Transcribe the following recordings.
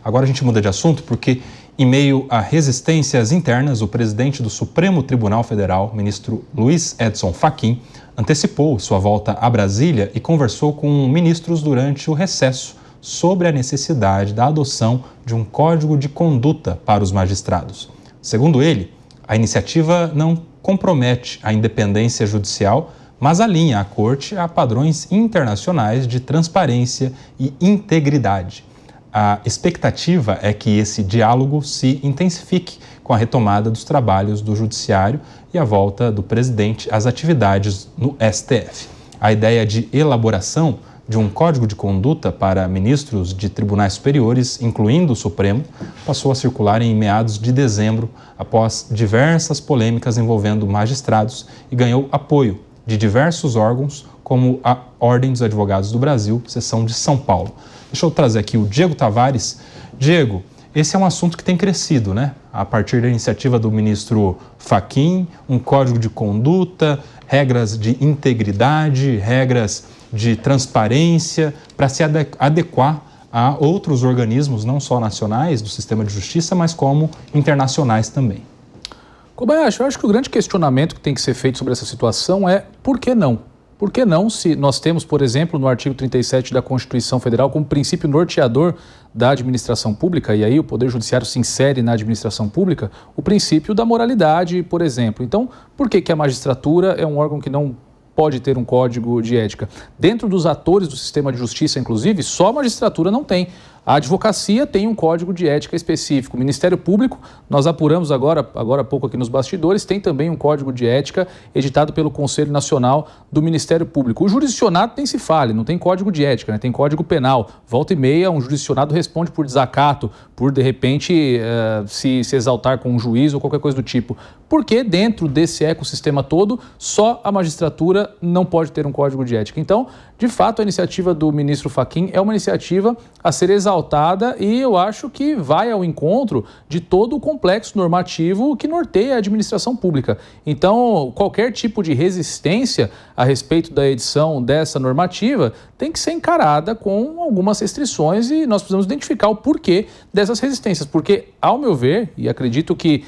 Agora a gente muda de assunto porque, em meio a resistências internas, o presidente do Supremo Tribunal Federal, ministro Luiz Edson Fachin, antecipou sua volta a Brasília e conversou com ministros durante o recesso sobre a necessidade da adoção de um código de conduta para os magistrados. Segundo ele, a iniciativa não compromete a independência judicial, mas alinha a Corte a padrões internacionais de transparência e integridade. A expectativa é que esse diálogo se intensifique com a retomada dos trabalhos do Judiciário e a volta do presidente às atividades no STF. A ideia de elaboração de um código de conduta para ministros de tribunais superiores, incluindo o Supremo, passou a circular em meados de dezembro, após diversas polêmicas envolvendo magistrados, e ganhou apoio de diversos órgãos, como a Ordem dos Advogados do Brasil, seção de São Paulo. Deixa eu trazer aqui o Diego Tavares. Diego, esse é um assunto que tem crescido, né? A partir da iniciativa do ministro Fachin, um código de conduta, regras de integridade, regras de transparência, para se adequar a outros organismos, não só nacionais do sistema de justiça, mas como internacionais também. Kobayashi, eu acho que o grande questionamento que tem que ser feito sobre essa situação é por que não? Por que não, se nós temos, por exemplo, no artigo 37 da Constituição Federal, como princípio norteador da administração pública, e aí o Poder Judiciário se insere na administração pública, o princípio da moralidade, por exemplo. Então, por que a magistratura é um órgão que não pode ter um código de ética? Dentro dos atores do sistema de justiça, inclusive, só a magistratura não tem. A advocacia tem um código de ética específico. O Ministério Público, nós apuramos agora há pouco aqui nos bastidores, tem também um código de ética editado pelo Conselho Nacional do Ministério Público. O jurisdicionado nem se fale, não tem código de ética, né? Tem código penal. Volta e meia, um jurisdicionado responde por desacato, por, de repente, se exaltar com um juiz ou qualquer coisa do tipo. Porque dentro desse ecossistema todo, só a magistratura não pode ter um código de ética. Então, de fato, a iniciativa do ministro Fachin é uma iniciativa a ser exaltada e eu acho que vai ao encontro de todo o complexo normativo que norteia a administração pública. Então, qualquer tipo de resistência a respeito da edição dessa normativa tem que ser encarada com algumas restrições e nós precisamos identificar o porquê dessas resistências. Porque, ao meu ver, e acredito que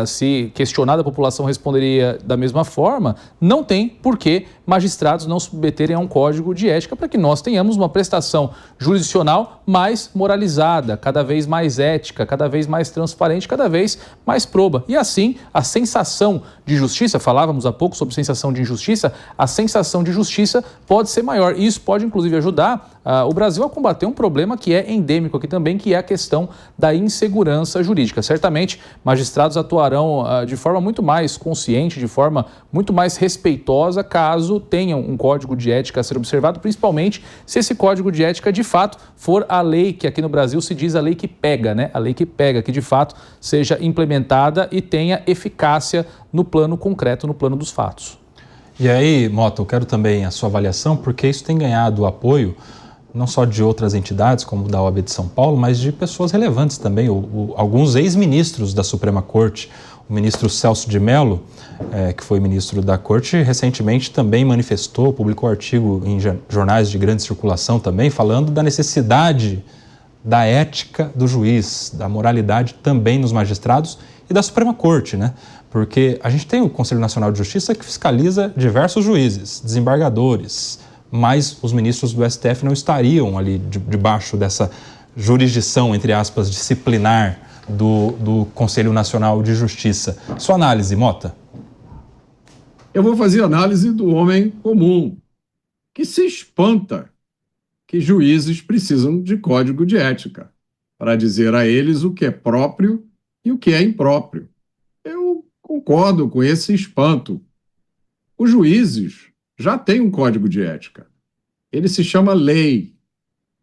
se questionada a população responderia da mesma forma, não tem porquê magistrados não submeterem a um código de ética para que nós tenhamos uma prestação jurisdicional mais moralizada, cada vez mais ética, cada vez mais transparente, cada vez mais proba. E assim, a sensação de justiça, falávamos há pouco sobre sensação de injustiça, a sensação de justiça pode ser maior. E isso pode, inclusive, ajudar o Brasil a combater um problema que é endêmico aqui também, que é a questão da insegurança jurídica. Certamente, magistrados atuarão de forma muito mais consciente, de forma muito mais respeitosa, caso tenham um código de ética a ser observado, principalmente se esse código de ética, de fato, for a lei que aqui no Brasil se diz a lei que pega, né? A lei que pega, que de fato seja implementada e tenha eficácia no plano concreto, no plano dos fatos. E aí, Mota, eu quero também a sua avaliação, porque isso tem ganhado apoio não só de outras entidades, como da OAB de São Paulo, mas de pessoas relevantes também, alguns ex-ministros da Suprema Corte. O ministro Celso de Mello, que foi ministro da Corte, recentemente também manifestou, publicou artigo em jornais de grande circulação também, falando da necessidade da ética do juiz, da moralidade também nos magistrados e da Suprema Corte, né? Porque a gente tem o Conselho Nacional de Justiça que fiscaliza diversos juízes, desembargadores, mas os ministros do STF não estariam ali debaixo dessa jurisdição, entre aspas, disciplinar do Conselho Nacional de Justiça. Sua análise, Mota? Eu vou fazer análise do homem comum, que se espanta que juízes precisam de código de ética para dizer a eles o que é próprio e o que é impróprio. Eu concordo com esse espanto. Os juízes já têm um código de ética. Ele se chama lei.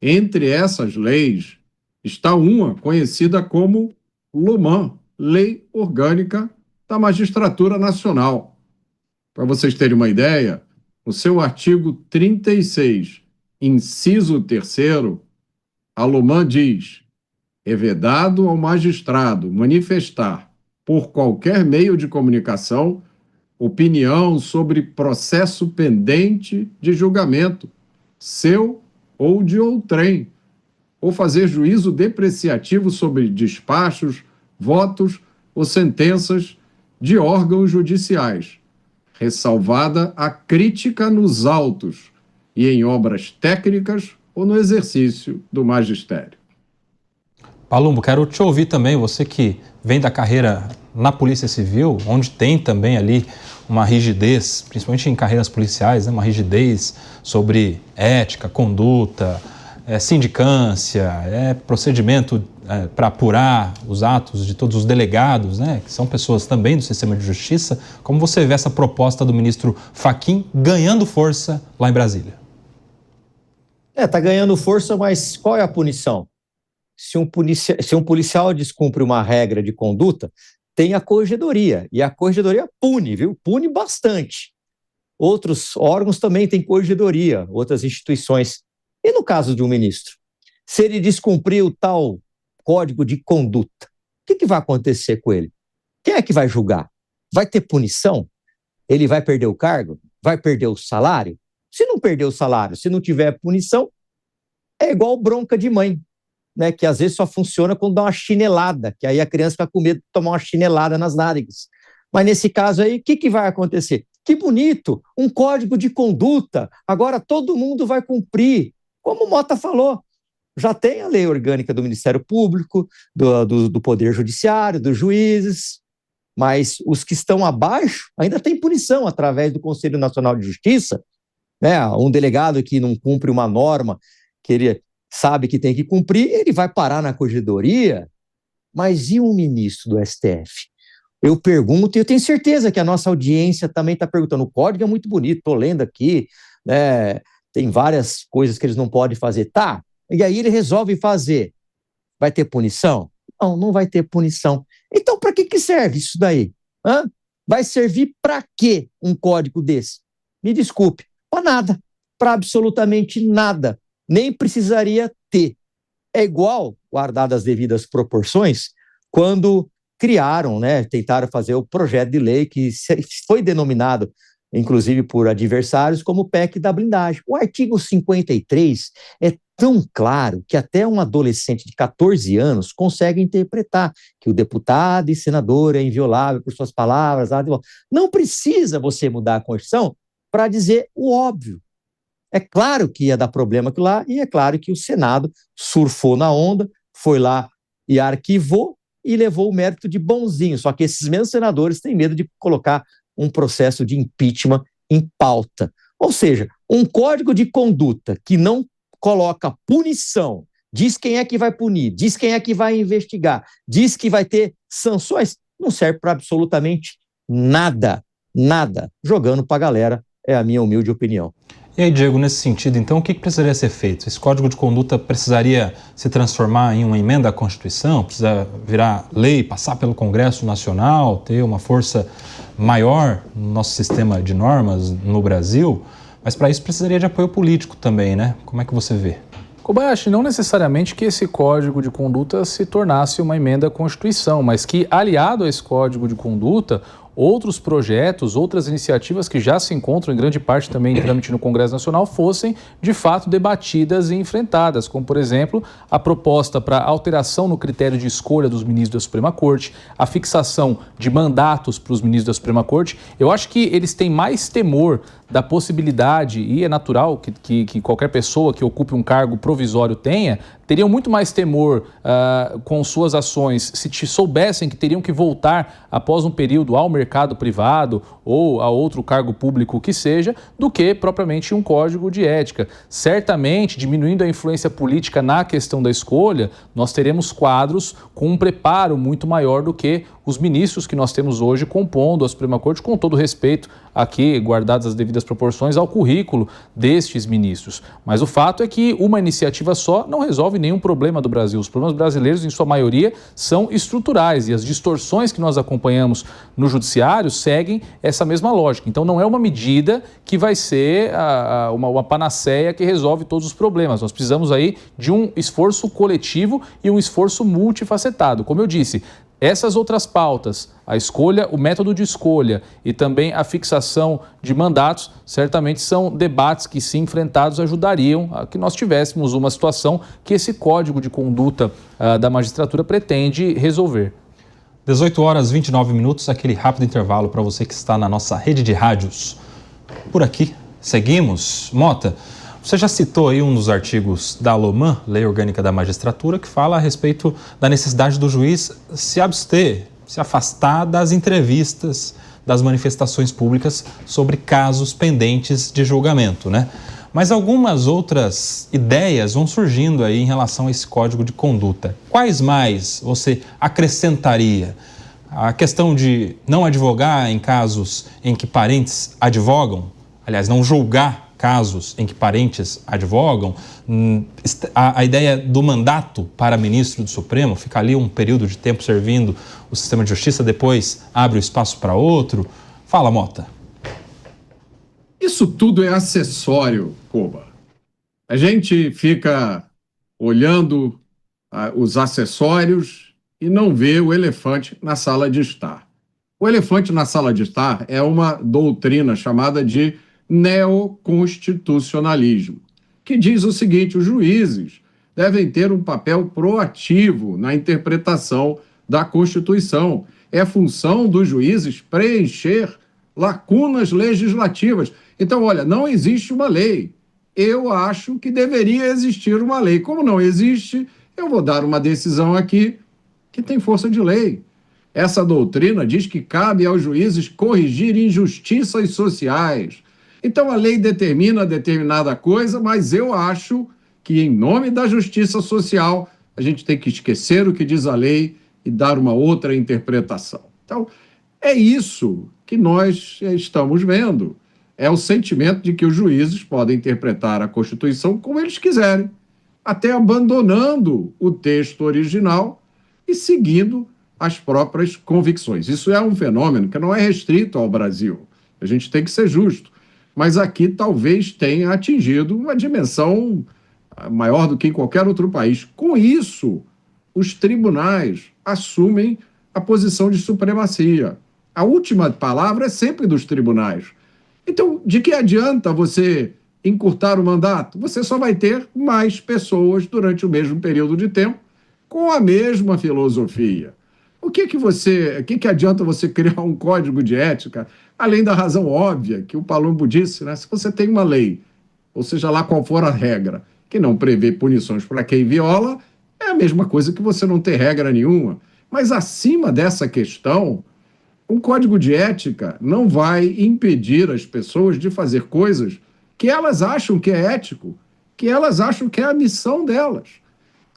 Entre essas leis está uma conhecida como LOMAN, Lei Orgânica da Magistratura Nacional. Para vocês terem uma ideia, no seu artigo 36, inciso 3º, a LOMAN diz: é vedado ao magistrado manifestar, por qualquer meio de comunicação, opinião sobre processo pendente de julgamento, seu ou de outrem, ou fazer juízo depreciativo sobre despachos, votos ou sentenças de órgãos judiciais, ressalvada a crítica nos autos e em obras técnicas ou no exercício do magistério. Palumbo, quero te ouvir também, você que vem da carreira na Polícia Civil, onde tem também ali uma rigidez, principalmente em carreiras policiais, né, uma rigidez sobre ética, conduta, sindicância, procedimento para apurar os atos de todos os delegados, né, que são pessoas também do sistema de justiça. Como você vê essa proposta do ministro Fachin ganhando força lá em Brasília? Tá ganhando força, mas qual é a punição? Se um policial descumpre uma regra de conduta, tem a corregedoria, e a corregedoria pune, viu? Pune bastante. Outros órgãos também têm corregedoria, outras instituições. E no caso de um ministro? Se ele descumprir o tal código de conduta, o que vai acontecer com ele? Quem é que vai julgar? Vai ter punição? Ele vai perder o cargo? Vai perder o salário? Se não perder o salário, se não tiver punição, é igual bronca de mãe, né, que às vezes só funciona quando dá uma chinelada, que aí a criança fica com medo de tomar uma chinelada nas nádegas. Mas nesse caso aí, o que vai acontecer? Que bonito, um código de conduta, agora todo mundo vai cumprir. Como o Mota falou, já tem a lei orgânica do Ministério Público, do Poder Judiciário, dos juízes, mas os que estão abaixo ainda tem punição através do Conselho Nacional de Justiça, né? Um delegado que não cumpre uma norma que ele sabe que tem que cumprir, ele vai parar na corregedoria. Mas e um ministro do STF? Eu pergunto, e eu tenho certeza que a nossa audiência também está perguntando, o código é muito bonito, estou lendo aqui, né? Tem várias coisas que eles não podem fazer, tá? E aí ele resolve fazer. Vai ter punição? Não vai ter punição. Então, para que serve isso daí? Vai servir para quê um código desse? Me desculpe, para nada, para absolutamente nada. Nem precisaria ter. É igual, guardadas as devidas proporções, quando criaram, né, tentaram fazer o projeto de lei que foi denominado, inclusive por adversários, como PEC da blindagem. O artigo 53 é tão claro que até um adolescente de 14 anos consegue interpretar que o deputado e senador é inviolável por suas palavras. Não precisa você mudar a Constituição para dizer o óbvio. É claro que ia dar problema aquilo lá, e é claro que o Senado surfou na onda, foi lá e arquivou e levou o mérito de bonzinho. Só que esses mesmos senadores têm medo de colocar um processo de impeachment em pauta. Ou seja, um código de conduta que não coloca punição, diz quem é que vai punir, diz quem é que vai investigar, diz que vai ter sanções, não serve para absolutamente nada, nada. Jogando para a galera, é a minha humilde opinião. E aí, Diego, nesse sentido, então, o que precisaria ser feito? Esse código de conduta precisaria se transformar em uma emenda à Constituição? Precisa virar lei, passar pelo Congresso Nacional, ter uma força maior no nosso sistema de normas no Brasil? Mas para isso precisaria de apoio político também, né? Como é que você vê? Kobayashi, não necessariamente que esse código de conduta se tornasse uma emenda à Constituição, mas que, aliado a esse código de conduta, outros projetos, outras iniciativas que já se encontram em grande parte também em trâmite no Congresso Nacional fossem, de fato, debatidas e enfrentadas, como, por exemplo, a proposta para alteração no critério de escolha dos ministros da Suprema Corte, a fixação de mandatos para os ministros da Suprema Corte. Eu acho que eles têm mais temor da possibilidade, e é natural que qualquer pessoa que ocupe um cargo provisório teriam muito mais temor com suas ações se soubessem que teriam que voltar após um período ao mercado privado ou a outro cargo público que seja, do que propriamente um código de ética. Certamente, diminuindo a influência política na questão da escolha, nós teremos quadros com um preparo muito maior do que os ministros que nós temos hoje compondo a Suprema Corte, com todo respeito aqui, guardadas as devidas proporções, ao currículo destes ministros. Mas o fato é que uma iniciativa só não resolve nenhum problema do Brasil. Os problemas brasileiros, em sua maioria, são estruturais, e as distorções que nós acompanhamos no judiciário seguem essa mesma lógica. Então não é uma medida que vai ser uma panaceia que resolve todos os problemas. Nós precisamos aí de um esforço coletivo e um esforço multifacetado. Como eu disse, Essas outras pautas, a escolha, o método de escolha e também a fixação de mandatos, certamente são debates que, se enfrentados, ajudariam a que nós tivéssemos uma situação que esse Código de Conduta da magistratura pretende resolver. 18 horas e 29 minutos, aquele rápido intervalo para você que está na nossa rede de rádios. Por aqui, seguimos. Mota, você já citou aí um dos artigos da LOMAN, Lei Orgânica da Magistratura, que fala a respeito da necessidade do juiz se abster, se afastar das entrevistas, das manifestações públicas sobre casos pendentes de julgamento, né? Mas algumas outras ideias vão surgindo aí em relação a esse código de conduta. Quais mais você acrescentaria? A questão de não advogar em casos em que parentes advogam, aliás, não julgar casos em que parentes advogam, a ideia do mandato para ministro do Supremo, fica ali um período de tempo servindo o sistema de justiça, depois abre o espaço para outro. Fala, Mota. Isso tudo é acessório, Koba. A gente fica olhando os acessórios e não vê o elefante na sala de estar. O elefante na sala de estar é uma doutrina chamada de neoconstitucionalismo, que diz o seguinte: os juízes devem ter um papel proativo na interpretação da Constituição. É função dos juízes preencher lacunas legislativas. Então, olha, não existe uma lei. Eu acho que deveria existir uma lei. Como não existe, eu vou dar uma decisão aqui que tem força de lei. Essa doutrina diz que cabe aos juízes corrigir injustiças sociais. Então, a lei determina determinada coisa, mas eu acho que, em nome da justiça social, a gente tem que esquecer o que diz a lei e dar uma outra interpretação. Então, é isso que nós estamos vendo. É o sentimento de que os juízes podem interpretar a Constituição como eles quiserem, até abandonando o texto original e seguindo as próprias convicções. Isso é um fenômeno que não é restrito ao Brasil. A gente tem que ser justo. Mas aqui talvez tenha atingido uma dimensão maior do que em qualquer outro país. Com isso, os tribunais assumem a posição de supremacia. A última palavra é sempre dos tribunais. Então, de que adianta você encurtar o mandato? Você só vai ter mais pessoas durante o mesmo período de tempo com a mesma filosofia. O que adianta você criar um código de ética, além da razão óbvia que o Palumbo disse, né? Se você tem uma lei, ou seja lá qual for a regra, que não prevê punições para quem viola, é a mesma coisa que você não ter regra nenhuma. Mas acima dessa questão, um código de ética não vai impedir as pessoas de fazer coisas que elas acham que é ético, que elas acham que é a missão delas.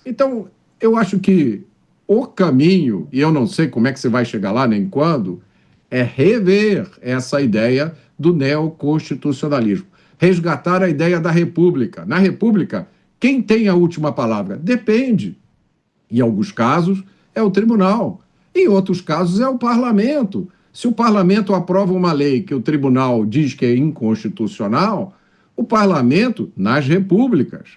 Então, eu acho que o caminho, e eu não sei como é que você vai chegar lá, nem quando, é rever essa ideia do neoconstitucionalismo. Resgatar a ideia da república. Na república, quem tem a última palavra? Depende. Em alguns casos, é o tribunal. Em outros casos, é o parlamento. Se o parlamento aprova uma lei que o tribunal diz que é inconstitucional, o parlamento, nas repúblicas,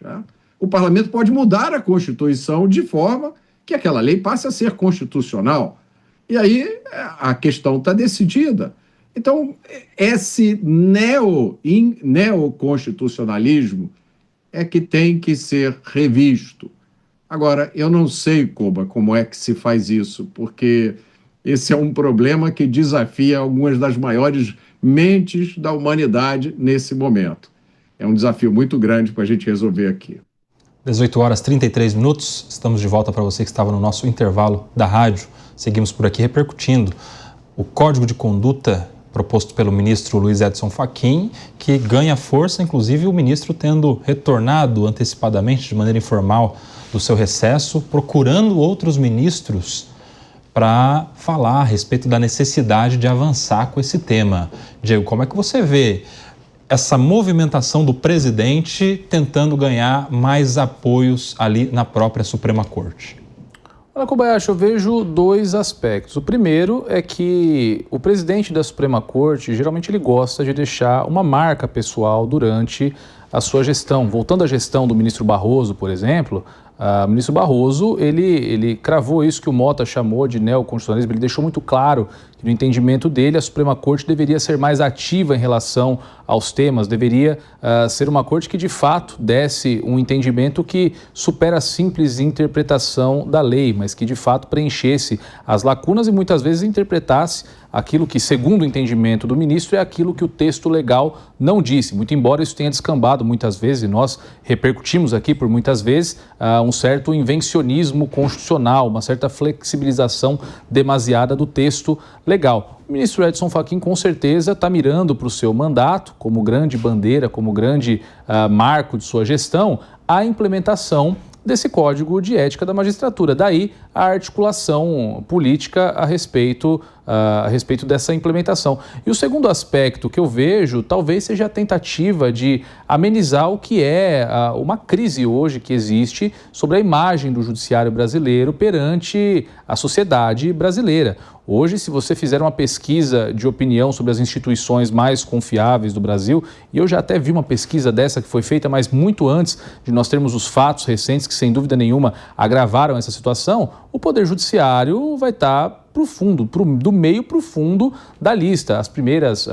o parlamento pode mudar a Constituição de forma que aquela lei passe a ser constitucional. E aí a questão está decidida. Então, esse neoconstitucionalismo é que tem que ser revisto. Agora, eu não sei, Koba, como é que se faz isso, porque esse é um problema que desafia algumas das maiores mentes da humanidade nesse momento. É um desafio muito grande para a gente resolver aqui. 18 horas e 33 minutos, estamos de volta para você que estava no nosso intervalo da rádio. Seguimos por aqui repercutindo o Código de Conduta proposto pelo ministro Luiz Edson Fachin, que ganha força, inclusive o ministro tendo retornado antecipadamente, de maneira informal, do seu recesso, procurando outros ministros para falar a respeito da necessidade de avançar com esse tema. Diego, como é que você vê essa movimentação do presidente tentando ganhar mais apoios ali na própria Suprema Corte? Olha, Kobayashi, eu vejo dois aspectos. O primeiro é que o presidente da Suprema Corte, geralmente ele gosta de deixar uma marca pessoal durante a sua gestão. Voltando à gestão do ministro Barroso, por exemplo, O ministro Barroso, ele cravou isso que o Mota chamou de neoconstitucionalismo, ele deixou muito claro que no entendimento dele a Suprema Corte deveria ser mais ativa em relação aos temas, deveria ser uma corte que de fato desse um entendimento que supera a simples interpretação da lei, mas que de fato preenchesse as lacunas e muitas vezes interpretasse aquilo que, segundo o entendimento do ministro, é aquilo que o texto legal não disse, muito embora isso tenha descambado muitas vezes, e nós repercutimos aqui por muitas vezes, um certo invencionismo constitucional, uma certa flexibilização demasiada do texto legal. O ministro Edson Fachin, com certeza, está mirando para o seu mandato, como grande bandeira, como grande marco de sua gestão, a implementação desse Código de Ética da Magistratura. Daí a articulação política a respeito dessa implementação. E o segundo aspecto que eu vejo talvez seja a tentativa de amenizar o que é uma crise hoje que existe sobre a imagem do judiciário brasileiro perante a sociedade brasileira. Hoje, se você fizer uma pesquisa de opinião sobre as instituições mais confiáveis do Brasil, e eu já até vi uma pesquisa dessa que foi feita, mas muito antes de nós termos os fatos recentes que, sem dúvida nenhuma, agravaram essa situação, o Poder Judiciário vai estar para o fundo, do meio para o fundo da lista. As primeiras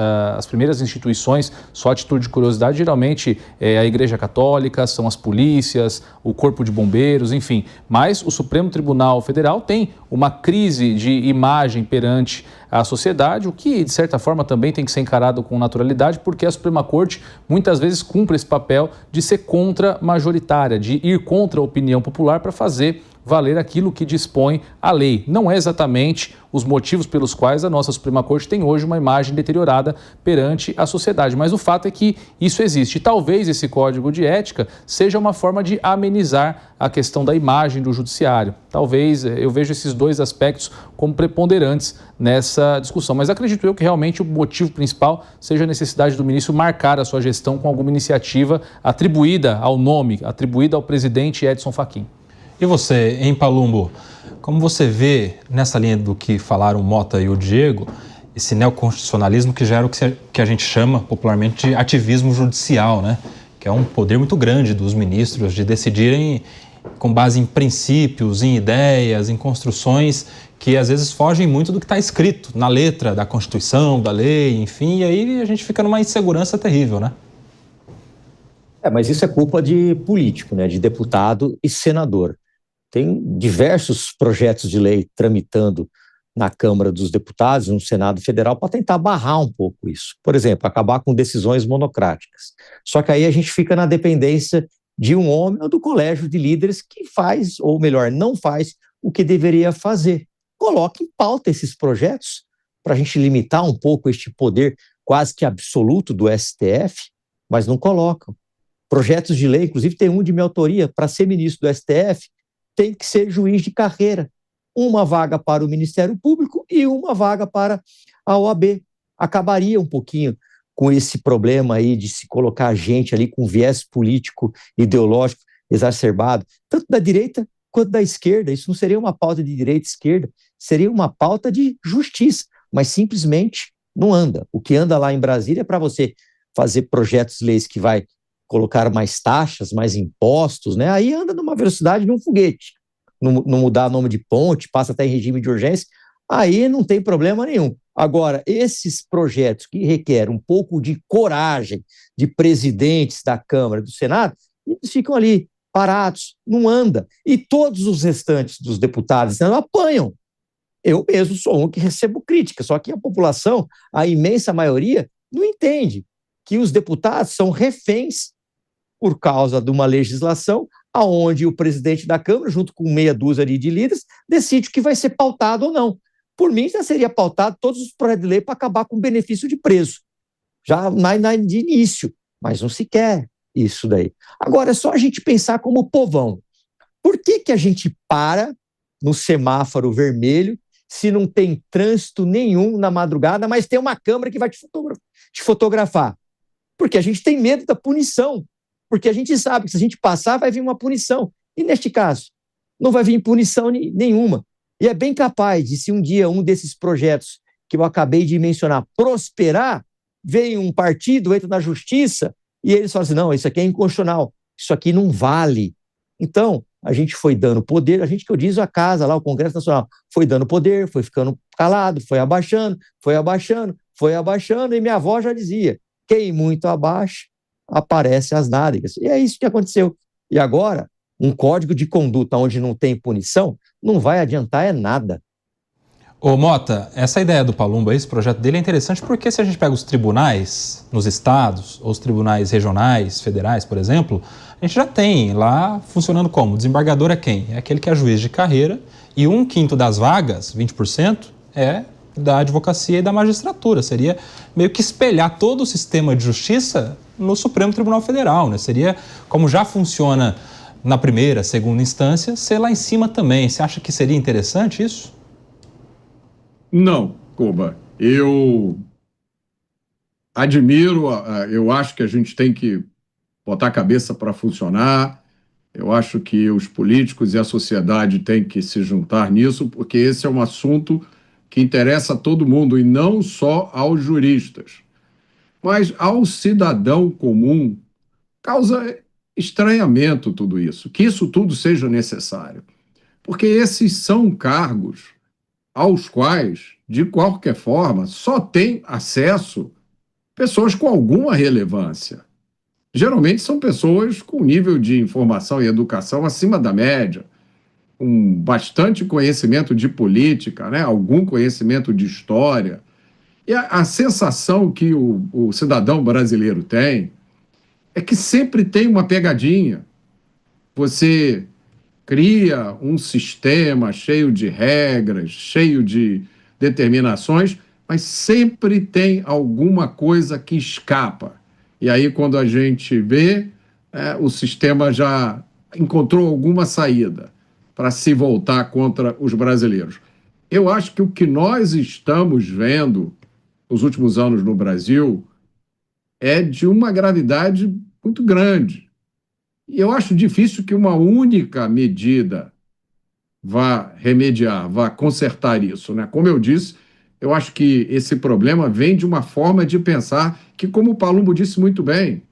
instituições, só a título de curiosidade, geralmente é a Igreja Católica, são as polícias, o Corpo de Bombeiros, enfim. Mas o Supremo Tribunal Federal tem uma crise de imagem perante a sociedade, o que, de certa forma, também tem que ser encarado com naturalidade, porque a Suprema Corte muitas vezes cumpre esse papel de ser contra-majoritária, de ir contra a opinião popular para fazer valer aquilo que dispõe a lei. Não é exatamente os motivos pelos quais a nossa Suprema Corte tem hoje uma imagem deteriorada perante a sociedade, mas o fato é que isso existe. E talvez esse Código de Ética seja uma forma de amenizar a questão da imagem do judiciário. Talvez eu vejo esses dois aspectos como preponderantes nessa discussão, mas acredito eu que realmente o motivo principal seja a necessidade do ministro marcar a sua gestão com alguma iniciativa atribuída ao presidente Edson Fachin. E você, em Palumbo, como você vê, nessa linha do que falaram o Mota e o Diego, esse neoconstitucionalismo que gera o que a gente chama popularmente de ativismo judicial, né? Que é um poder muito grande dos ministros de decidirem com base em princípios, em ideias, em construções que às vezes fogem muito do que está escrito na letra da Constituição, da lei, enfim, e aí a gente fica numa insegurança terrível, né? Mas isso é culpa de político, né? De deputado e senador. Tem diversos projetos de lei tramitando na Câmara dos Deputados, no Senado Federal, para tentar barrar um pouco isso. Por exemplo, acabar com decisões monocráticas. Só que aí a gente fica na dependência de um homem ou do colégio de líderes que faz, ou melhor, não faz o que deveria fazer. Coloque em pauta esses projetos para a gente limitar um pouco este poder quase que absoluto do STF, mas não colocam. Projetos de lei, inclusive tem um de minha autoria, para ser ministro do STF, tem que ser juiz de carreira. Uma vaga para o Ministério Público e uma vaga para a OAB. Acabaria um pouquinho com esse problema aí de se colocar gente ali com viés político, ideológico exacerbado, tanto da direita quanto da esquerda. Isso não seria uma pauta de direita e esquerda, seria uma pauta de justiça, mas simplesmente não anda. O que anda lá em Brasília é para você fazer projetos de leis que vai colocar mais taxas, mais impostos, né? Aí anda numa velocidade de um foguete. Não mudar nome de ponte, passa até em regime de urgência, aí não tem problema nenhum. Agora, esses projetos que requerem um pouco de coragem de presidentes da Câmara e do Senado, eles ficam ali parados, não anda. E todos os restantes dos deputados não apanham. Eu mesmo sou um que recebo crítica, só que a população, a imensa maioria, não entende que os deputados são reféns por causa de uma legislação aonde o presidente da Câmara, junto com meia dúzia de líderes, decide o que vai ser pautado ou não. Por mim, já seria pautado todos os projetos de lei para acabar com o benefício de preso, já de início, mas não se quer isso daí. Agora, é só a gente pensar como povão. Por que a gente para no semáforo vermelho se não tem trânsito nenhum na madrugada, mas tem uma câmera que vai te fotografar? Porque a gente tem medo da punição. Porque a gente sabe que se a gente passar, vai vir uma punição. E neste caso, não vai vir punição nenhuma. E é bem capaz de, se um dia um desses projetos que eu acabei de mencionar prosperar, vem um partido, entra na justiça, e eles falam assim, não, isso aqui é inconstitucional, isso aqui não vale. Então, a gente foi dando poder, a gente que eu diz a casa lá, o Congresso Nacional, foi dando poder, foi ficando calado, foi abaixando, e minha avó já dizia, quem muito abaixa, aparece as nádegas. E é isso que aconteceu. E agora, um código de conduta onde não tem punição, não vai adiantar é nada. Ô Mota, essa ideia do Palumbo, esse projeto dele é interessante porque se a gente pega os tribunais nos estados, ou os tribunais regionais, federais, por exemplo, a gente já tem lá funcionando como? O desembargador é quem? É aquele que é juiz de carreira e 1/5 das vagas, 20%, é da advocacia e da magistratura. Seria meio que espelhar todo o sistema de justiça no Supremo Tribunal Federal, né? Seria como já funciona na primeira, segunda instância, ser lá em cima também. Você acha que seria interessante isso? Não, Koba. Eu admiro, eu acho que a gente tem que botar a cabeça para funcionar. Eu acho que os políticos e a sociedade têm que se juntar nisso, porque esse é um assunto que interessa a todo mundo e não só aos juristas. Mas ao cidadão comum causa estranhamento tudo isso, que isso tudo seja necessário. Porque esses são cargos aos quais, de qualquer forma, só tem acesso pessoas com alguma relevância. Geralmente são pessoas com nível de informação e educação acima da média, com bastante conhecimento de política, né? Algum conhecimento de história. E a sensação que o cidadão brasileiro tem é que sempre tem uma pegadinha. Você cria um sistema cheio de regras, cheio de determinações, mas sempre tem alguma coisa que escapa. E aí, quando a gente vê, o sistema já encontrou alguma saída para se voltar contra os brasileiros. Eu acho que o que nós estamos vendo nos últimos anos no Brasil é de uma gravidade muito grande. E eu acho difícil que uma única medida vá remediar, vá consertar isso, né? Como eu disse, eu acho que esse problema vem de uma forma de pensar que, como o Palumbo disse muito bem,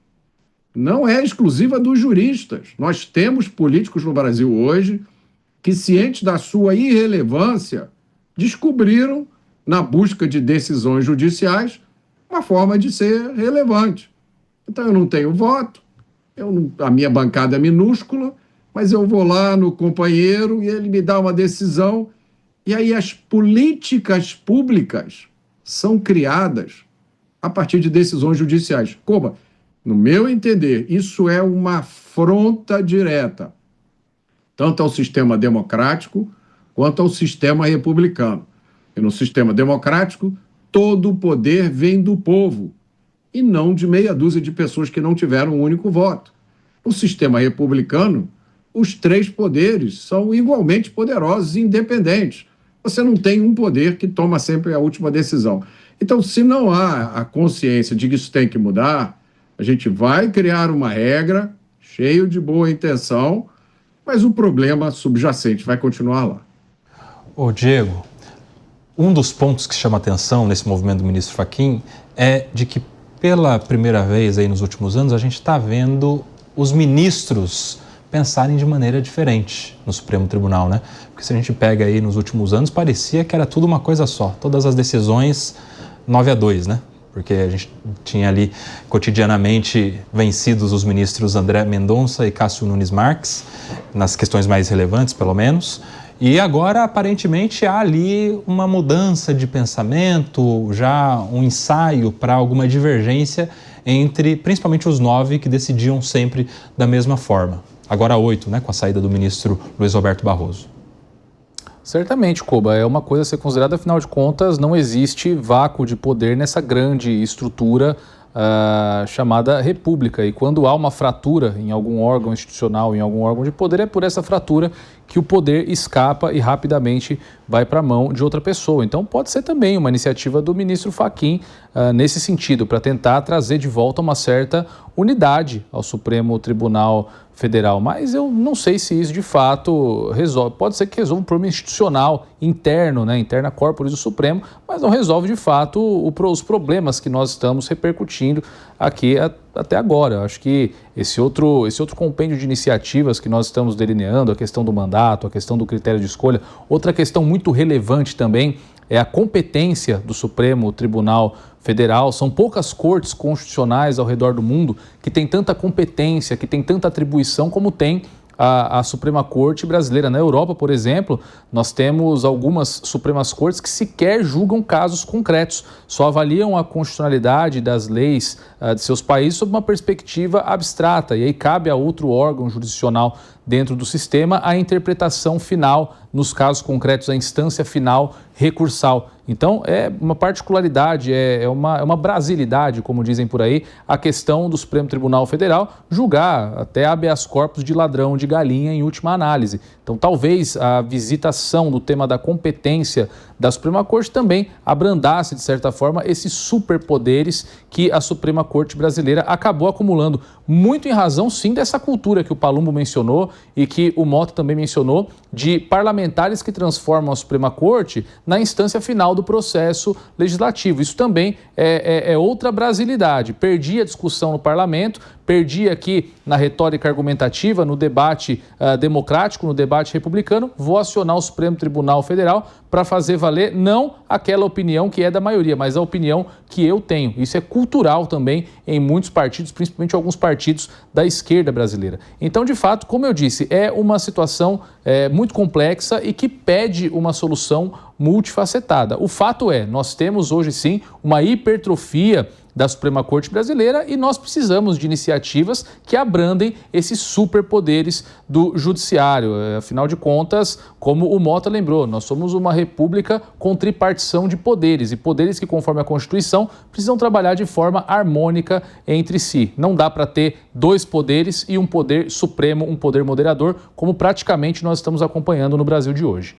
não é exclusiva dos juristas. Nós temos políticos no Brasil hoje que, cientes da sua irrelevância, descobriram, na busca de decisões judiciais, uma forma de ser relevante. Então, eu não tenho voto, a minha bancada é minúscula, mas eu vou lá no companheiro e ele me dá uma decisão. E aí as políticas públicas são criadas a partir de decisões judiciais. Koba, no meu entender, isso é uma afronta direta, tanto ao sistema democrático quanto ao sistema republicano. E no sistema democrático, todo o poder vem do povo, e não de meia dúzia de pessoas que não tiveram um único voto. No sistema republicano, os 3 poderes são igualmente poderosos e independentes. Você não tem um poder que toma sempre a última decisão. Então, se não há a consciência de que isso tem que mudar, a gente vai criar uma regra cheio de boa intenção, mas o problema subjacente vai continuar lá. Ô Diego, um dos pontos que chama atenção nesse movimento do ministro Fachin é de que pela primeira vez aí nos últimos anos a gente está vendo os ministros pensarem de maneira diferente no Supremo Tribunal, né? Porque se a gente pega aí nos últimos anos, parecia que era tudo uma coisa só. Todas as decisões 9-2, né? Porque a gente tinha ali cotidianamente vencidos os ministros André Mendonça e Cássio Nunes Marques, nas questões mais relevantes, pelo menos. E agora, aparentemente, há ali uma mudança de pensamento, já um ensaio para alguma divergência entre, principalmente, os 9 que decidiam sempre da mesma forma. Agora 8, né, com a saída do ministro Luiz Roberto Barroso. Certamente, Koba, é uma coisa a ser considerada, afinal de contas, não existe vácuo de poder nessa grande estrutura chamada República. E quando há uma fratura em algum órgão institucional, em algum órgão de poder, é por essa fratura que o poder escapa e rapidamente vai para a mão de outra pessoa. Então pode ser também uma iniciativa do ministro Fachin nesse sentido, para tentar trazer de volta uma certa unidade ao Supremo Tribunal Federal. Mas eu não sei se isso de fato resolve. Pode ser que resolva um problema institucional interno, né, interna corporis do Supremo, mas não resolve de fato os problemas que nós estamos repercutindo aqui até agora. Eu acho que esse outro compêndio de iniciativas que nós estamos delineando, a questão do mandato, a questão do critério de escolha, outra questão muito relevante também é a competência do Supremo Tribunal Federal. São poucas cortes constitucionais ao redor do mundo que têm tanta competência, que têm tanta atribuição como tem a Suprema Corte brasileira. Na Europa, por exemplo, nós temos algumas Supremas Cortes que sequer julgam casos concretos, só avaliam a constitucionalidade das leis de seus países sob uma perspectiva abstrata, e aí cabe a outro órgão jurisdicional dentro do sistema a interpretação final, nos casos concretos, a instância final recursal. Então, é uma particularidade, é uma brasilidade, como dizem por aí, a questão do Supremo Tribunal Federal julgar até habeas corpus de ladrão de galinha em última análise. Então, talvez a visitação do tema da competência da Suprema Corte também abrandasse, de certa forma, esses superpoderes que a Suprema Corte brasileira acabou acumulando, muito em razão, sim, dessa cultura que o Palumbo mencionou e que o Mota também mencionou, de parlamentares que transformam a Suprema Corte na instância final do processo legislativo. Isso também é outra brasilidade. Perdi a discussão no parlamento, perdi aqui na retórica argumentativa, no debate democrático, no debate republicano, vou acionar o Supremo Tribunal Federal para fazer valer não aquela opinião que é da maioria, mas a opinião que eu tenho. Isso é cultural também em muitos partidos, principalmente alguns partidos da esquerda brasileira. Então, de fato, como eu disse, é uma situação muito complexa e que pede uma solução multifacetada. O fato é, nós temos hoje sim uma hipertrofia da Suprema Corte brasileira e nós precisamos de iniciativas que abrandem esses superpoderes do judiciário. Afinal de contas, como o Mota lembrou, nós somos uma república com tripartição de poderes e poderes que, conforme a Constituição, precisam trabalhar de forma harmônica entre si. Não dá para ter dois poderes e um poder supremo, um poder moderador, como praticamente nós estamos acompanhando no Brasil de hoje.